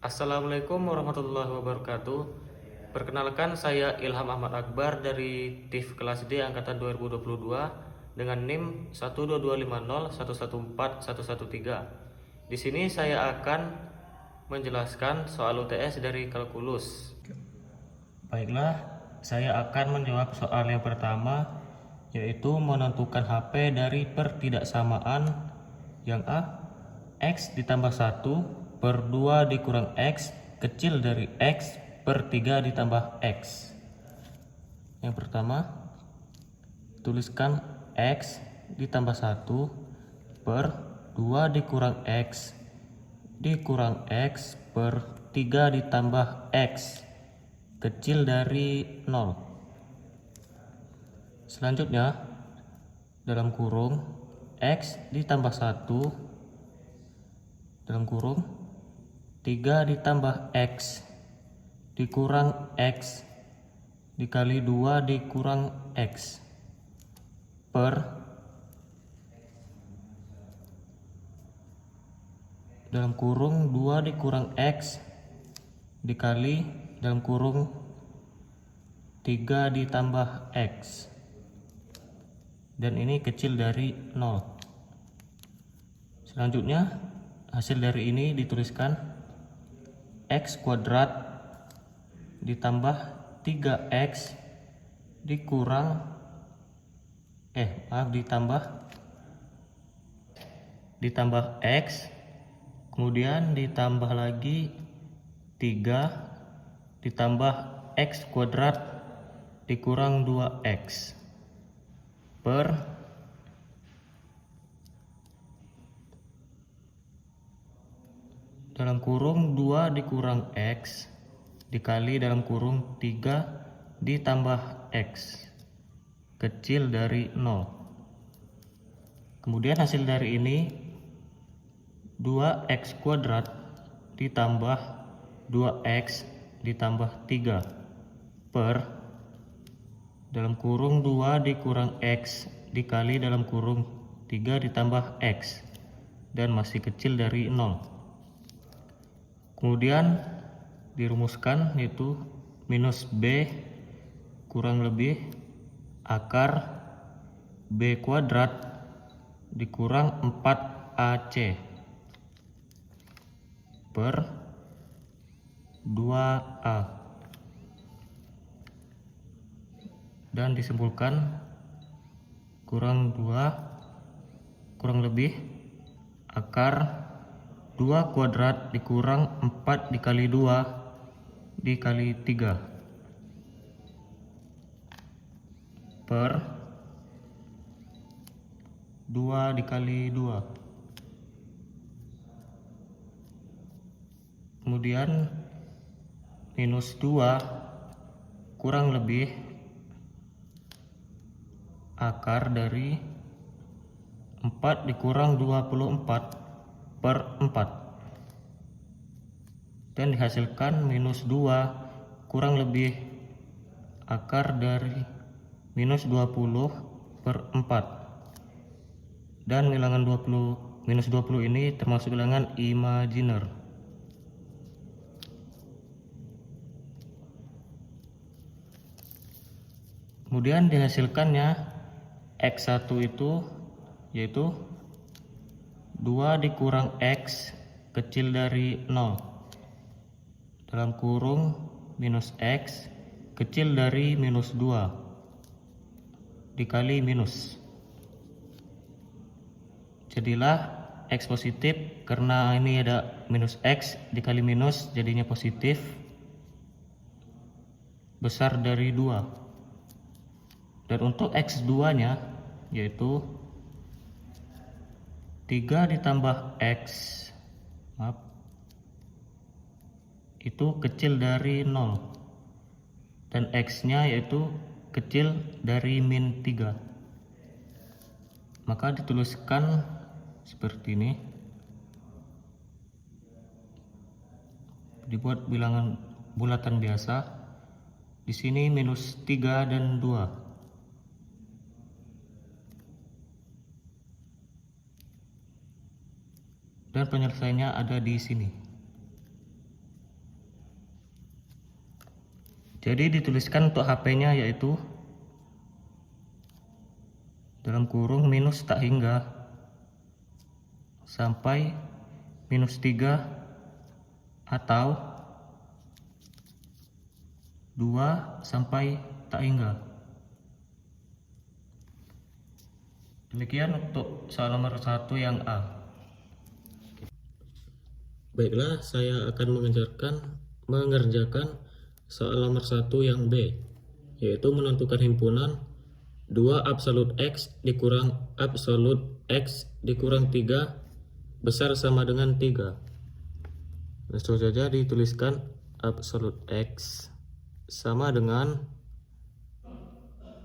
Assalamualaikum warahmatullahi wabarakatuh. Perkenalkan, saya Ilham Ahmad Akbar dari TIF kelas D angkatan 2022 dengan NIM 12250114113. Di sini saya akan menjelaskan soal UTS dari kalkulus. Baiklah, saya akan menjawab soal yang pertama, yaitu menentukan HP dari pertidaksamaan yang A, X ditambah 1 per 2 dikurang X kecil dari X per 3 ditambah X. Yang pertama, tuliskan X ditambah 1 per 2 dikurang X dikurang X per 3 ditambah X kecil dari 0. Selanjutnya, dalam kurung X ditambah 1 dalam kurung 3 ditambah X dikurang X dikali 2 dikurang X per dalam kurung 2 dikurang X dikali dalam kurung 3 ditambah X, dan ini kecil dari 0. Selanjutnya, hasil dari ini dituliskan X kuadrat ditambah 3X dikurang ditambah X, kemudian ditambah lagi 3 ditambah X kuadrat dikurang 2X per dalam kurung 2 dikurang X dikali dalam kurung 3 ditambah X kecil dari 0. Kemudian hasil dari ini 2X kuadrat ditambah 2X ditambah 3 per dalam kurung 2 dikurang X dikali dalam kurung 3 ditambah X, dan masih kecil dari 0. Kemudian dirumuskan, yaitu minus B kurang lebih akar B kuadrat dikurang 4AC per 2A, dan disimpulkan kurang lebih akar 2 kuadrat dikurang 4 dikali 2 dikali 3 per 2 dikali 2. Kemudian minus 2 kurang lebih akar dari 4 dikurang 24 per 4, dan dihasilkan minus 2 kurang lebih akar dari minus 20 per 4, dan bilangan minus 20 ini termasuk bilangan imajiner. Kemudian dihasilkannya X1 itu yaitu 2 dikurang X kecil dari 0 dalam kurung minus X kecil dari minus 2 dikali minus. Jadilah X positif, karena ini ada minus X dikali minus jadinya positif, besar dari 2. Dan untuk X2 nya yaitu 3 ditambah X itu kecil dari 0, dan X nya yaitu kecil dari min 3. Maka dituliskan seperti ini, dibuat bilangan bulatan biasa. Di sini minus 3 dan 2. Dan penyelesaiannya ada di sini. Jadi dituliskan untuk HP-nya yaitu dalam kurung minus tak hingga sampai -3 atau 2 sampai tak hingga. Demikian untuk soal nomor 1 yang A. Baiklah, saya akan mengerjakan soal nomor 1 yang B, yaitu menentukan himpunan 2 absolut X dikurang absolut X dikurang 3 besar sama dengan 3. Langsung saja dituliskan absolut X sama dengan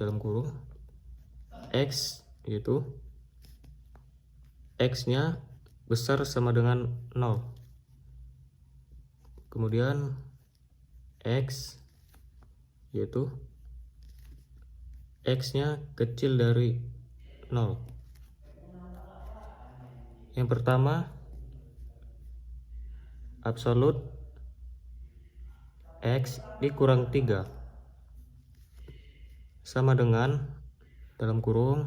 dalam kurung X, yaitu X-nya besar sama dengan 0. Kemudian X, yaitu X-nya kecil dari 0. Yang pertama, absolut X dikurang 3 sama dengan dalam kurung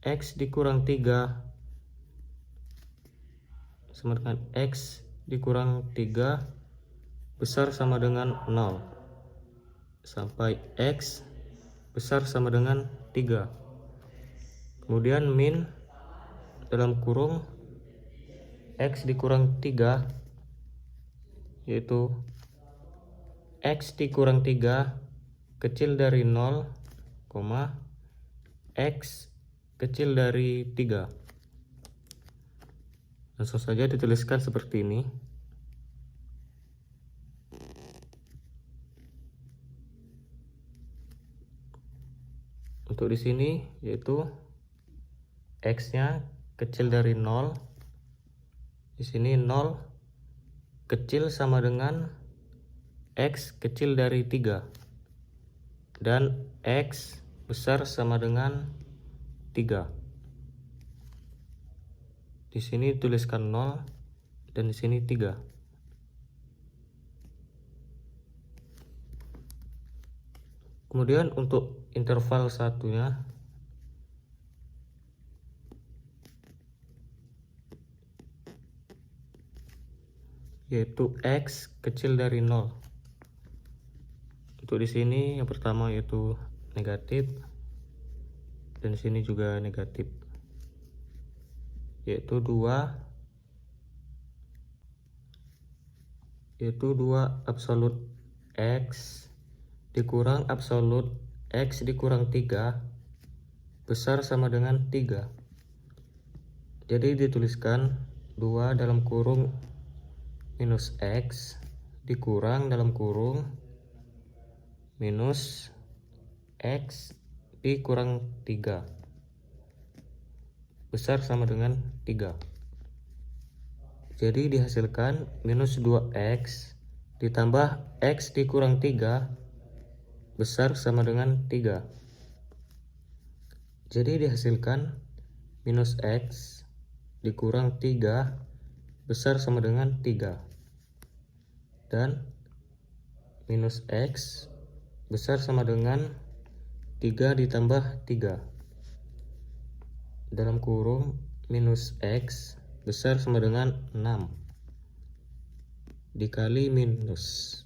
X dikurang 3 sama dengan X dikurang 3 besar sama dengan 0 sampai X besar sama dengan 3. Kemudian min dalam kurung X dikurang 3, yaitu X dikurang 3 kecil dari 0, X kecil dari 3. Langsung saja dituliskan seperti ini. Untuk di sini yaitu X-nya kecil dari 0. Di sini 0 kecil sama dengan X kecil dari 3. Dan X besar sama dengan 3. Di sini tuliskan 0 dan di sini 3. Kemudian untuk interval satunya yaitu X kecil dari 0. Untuk di sini yang pertama yaitu negatif dan di sini juga negatif, yaitu 2 absolut X dikurang absolut X dikurang 3 besar sama dengan 3. Jadi dituliskan 2 dalam kurung minus X dikurang dalam kurung minus X dikurang 3 besar sama dengan 3. Jadi dihasilkan minus 2X ditambah X dikurang 3 besar sama dengan 3. Jadi dihasilkan minus X dikurang 3 besar sama dengan 3. Dan minus X besar sama dengan 3 ditambah 3. Dalam kurung minus X besar sama dengan 6 dikali minus.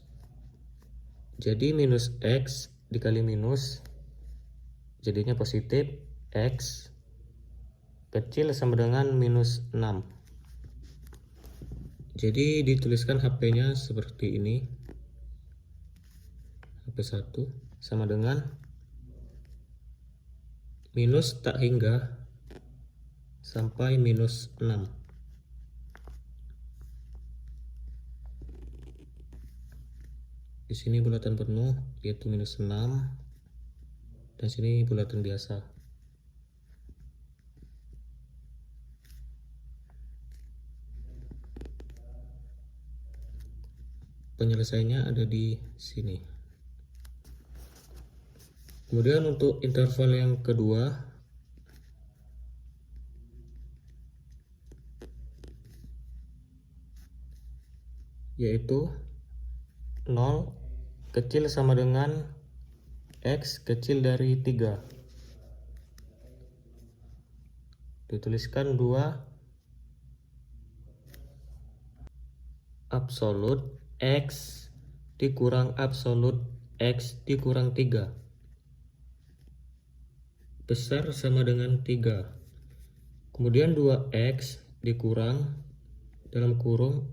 Jadi minus X dikali minus jadinya positif, X kecil sama dengan minus 6. Jadi dituliskan HP-nya seperti ini. HP1 sama dengan minus tak hingga sampai minus 6. Di sini bulatan penuh yaitu minus 6 dan sini bulatan biasa. Penyelesaiannya ada di sini. Kemudian untuk interval yang kedua yaitu 0 kecil sama dengan X kecil dari 3. Dituliskan 2 absolut X dikurang absolut X dikurang 3 besar sama dengan 3. Kemudian 2X dikurang dalam kurung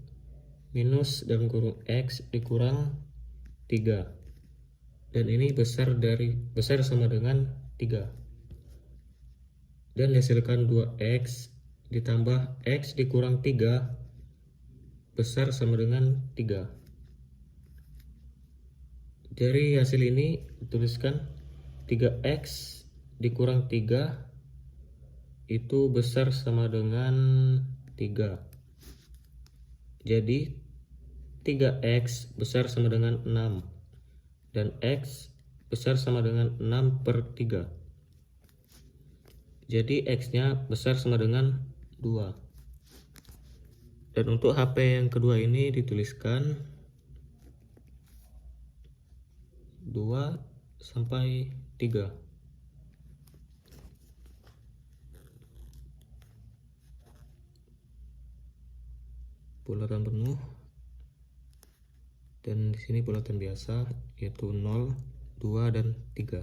minus dalam kurung X dikurang 3. Dan ini besar sama dengan 3. Dan dihasilkan 2X ditambah X dikurang 3 besar sama dengan 3. Dari hasil ini tuliskan 3X dikurang 3 itu besar sama dengan 3. Jadi 3X besar sama dengan 6 dan X besar sama dengan 6/3. Jadi X nya besar sama dengan 2. Dan untuk HP yang kedua ini dituliskan 2 sampai 3. Bulatan penuh. Dan di sini bulatan biasa yaitu 0, 2 dan 3.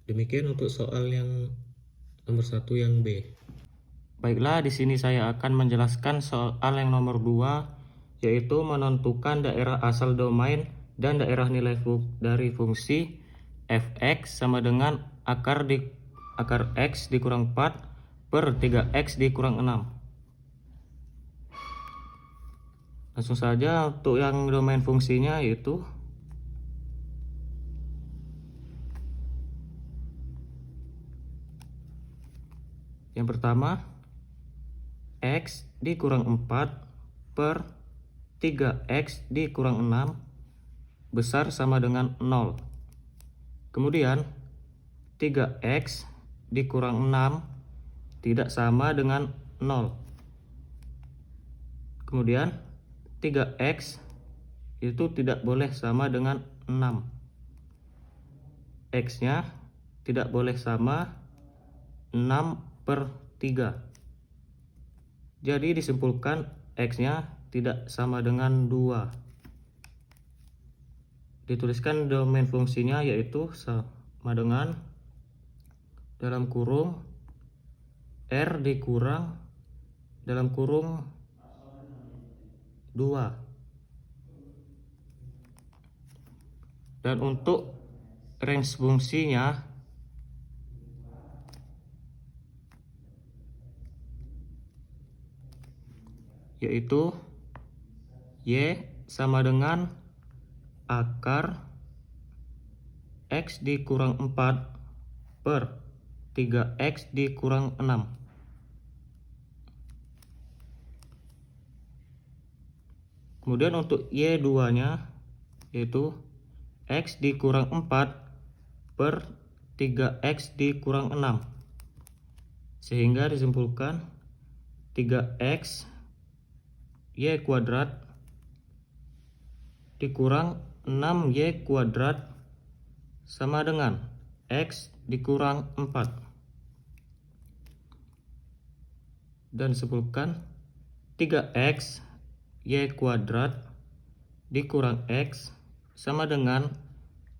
Demikian untuk soal yang nomor 1 yang B. Baiklah, di sini saya akan menjelaskan soal yang nomor 2, yaitu menentukan daerah asal domain dan daerah nilai dari fungsi f(x) sama dengan akar x dikurang 4 per 3x dikurang 6. Langsung saja untuk yang domain fungsinya yaitu yang pertama X dikurang 4 per 3X dikurang 6 besar sama dengan 0. Kemudian 3X dikurang 6 tidak sama dengan 0. Kemudian 3X itu tidak boleh sama dengan 6. X nya tidak boleh sama 6/3. Jadi disimpulkan X nya tidak sama dengan 2. Dituliskan domain fungsinya yaitu sama dengan dalam kurung R dikurang dalam kurung 2. Dan untuk range fungsinya yaitu Y sama dengan akar X dikurang 4 per 3X dikurang 6. Kemudian untuk Y2 nya yaitu X dikurang 4 per 3X dikurang 6. Sehingga disimpulkan 3X Y kuadrat dikurang 6Y kuadrat sama dengan X dikurang 4. Dan disimpulkan 3X Y kuadrat dikurang X sama dengan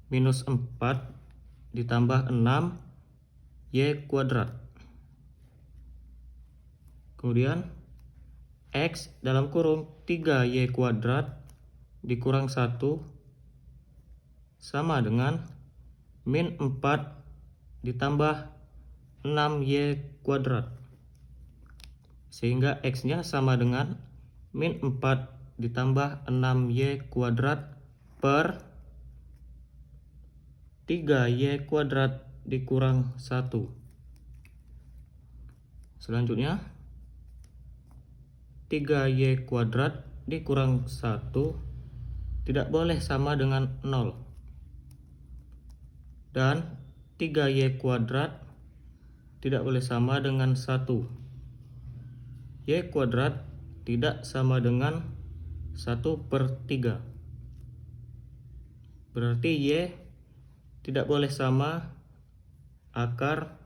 minus 4 ditambah 6 Y kuadrat. Kemudian X dalam kurung 3Y kuadrat dikurang 1 sama dengan min 4 ditambah 6Y kuadrat. Sehingga X nya sama dengan min 4 ditambah 6Y kuadrat per 3Y kuadrat dikurang 1. Selanjutnya 3Y kuadrat dikurang 1 tidak boleh sama dengan 0. Dan 3y kuadrat tidak boleh sama dengan 1. Y kuadrat tidak sama dengan 1/3. Berarti Y tidak boleh sama akar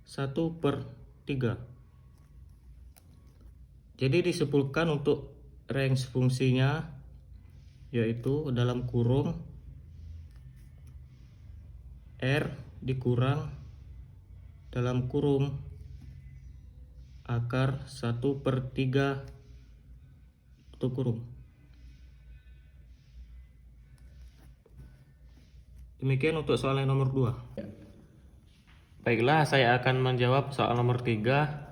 1/3. Jadi disimpulkan untuk range fungsinya yaitu dalam kurung R dikurang dalam kurung akar 1/3 tutup kurung. Demikian untuk soal yang nomor 2. Baiklah, saya akan menjawab soal nomor 3.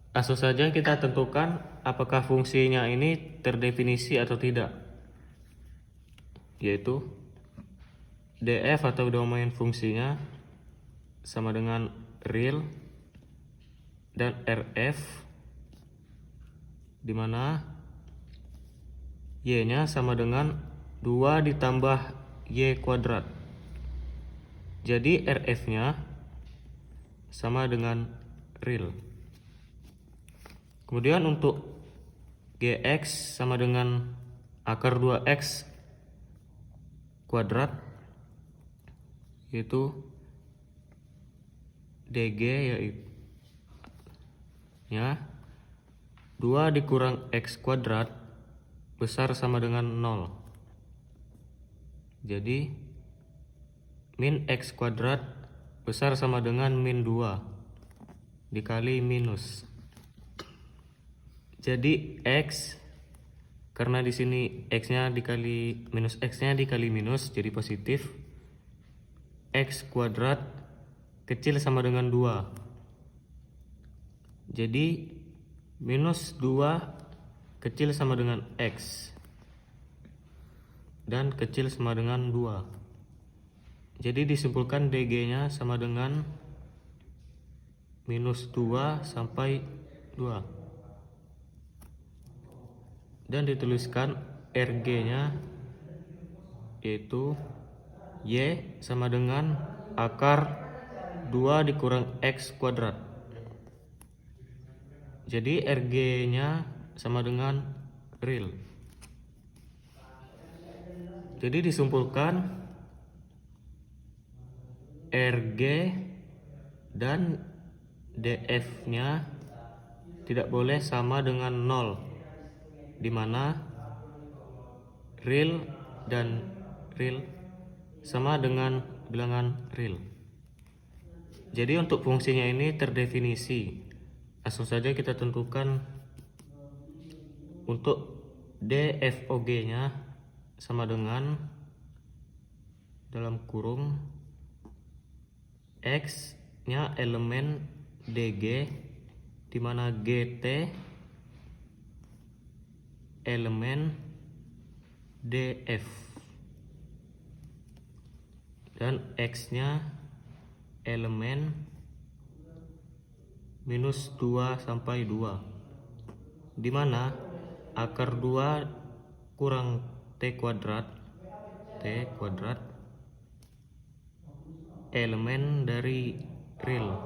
Langsung saja kita tentukan apakah fungsinya ini terdefinisi atau tidak, yaitu df atau domain fungsinya sama dengan real dan rf, dimana y nya sama dengan 2 ditambah y kuadrat. Jadi rf nya sama dengan real. Kemudian untuk gx sama dengan akar 2x kuadrat, yaitu dg yaitu ya 2 dikurang x kuadrat besar sama dengan 0. Jadi min x kuadrat besar sama dengan min 2 dikali minus. Jadi x, karena di sini x-nya dikali minus x-nya dikali minus jadi positif. X kuadrat kecil sama dengan 2. Jadi minus 2 kecil sama dengan x dan kecil sama dengan 2. Jadi disimpulkan dg-nya sama dengan minus 2 sampai 2. Dan dituliskan rg-nya yaitu y sama dengan akar 2 dikurang x kuadrat. Jadi rg-nya sama dengan real. Jadi disimpulkan rg dan df-nya tidak boleh sama dengan 0, di mana real dan real sama dengan bilangan real. Jadi untuk fungsinya ini terdefinisi. Langsung saja kita tentukan untuk dfog-nya sama dengan dalam kurung x-nya elemen dg, di mana gt elemen df dan x-nya elemen minus 2 sampai 2, di mana akar 2 kurang t kuadrat elemen dari real.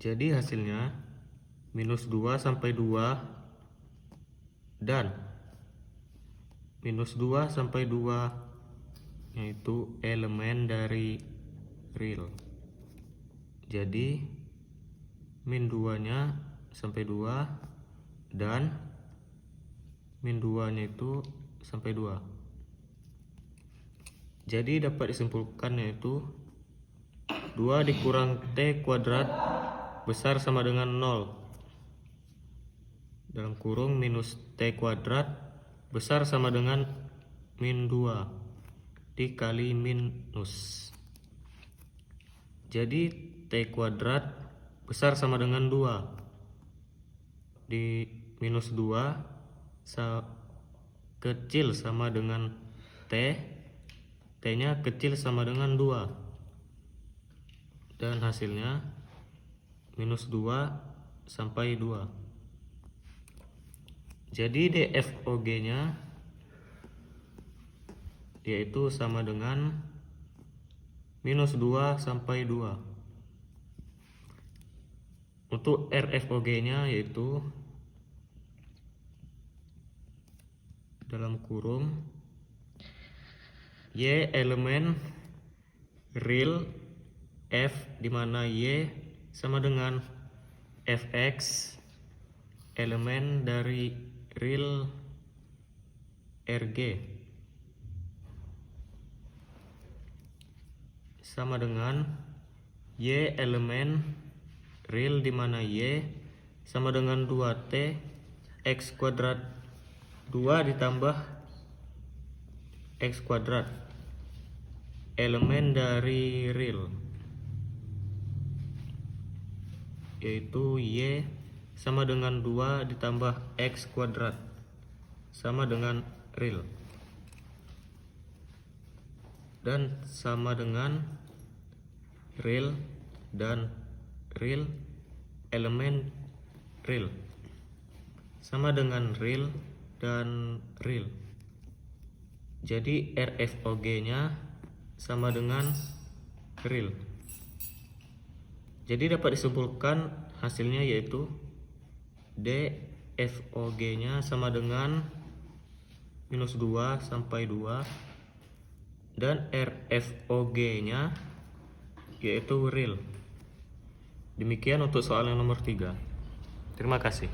Jadi hasilnya minus 2 sampai 2 dan minus 2 sampai 2 yaitu elemen dari real. Jadi min 2 nya sampai 2 dan min 2 nya itu sampai 2. Jadi dapat disimpulkan yaitu 2 dikurang t kuadrat besar sama dengan 0 dalam kurung minus t kuadrat besar sama dengan min 2 dikali minus. Jadi t kuadrat besar sama dengan 2 di minus 2 kecil sama dengan t nya kecil sama dengan 2 dan hasilnya minus 2 sampai 2. Jadi DFOG-nya yaitu sama dengan minus 2 sampai 2. Untuk RFOG-nya yaitu dalam kurung Y elemen real F, di mana Y sama dengan Fx elemen dari real Rg sama dengan Y elemen real, di mana Y sama dengan 2T X kuadrat 2 ditambah X kuadrat elemen dari real, yaitu Y sama dengan 2 ditambah X kuadrat sama dengan real, dan sama dengan real dan real elemen real sama dengan real dan real. Jadi RFOG-nya sama dengan real. Jadi dapat disimpulkan hasilnya yaitu DFOG-nya sama dengan minus 2 sampai 2 dan RFOG-nya yaitu real. Demikian untuk soal yang nomor 3. Terima kasih.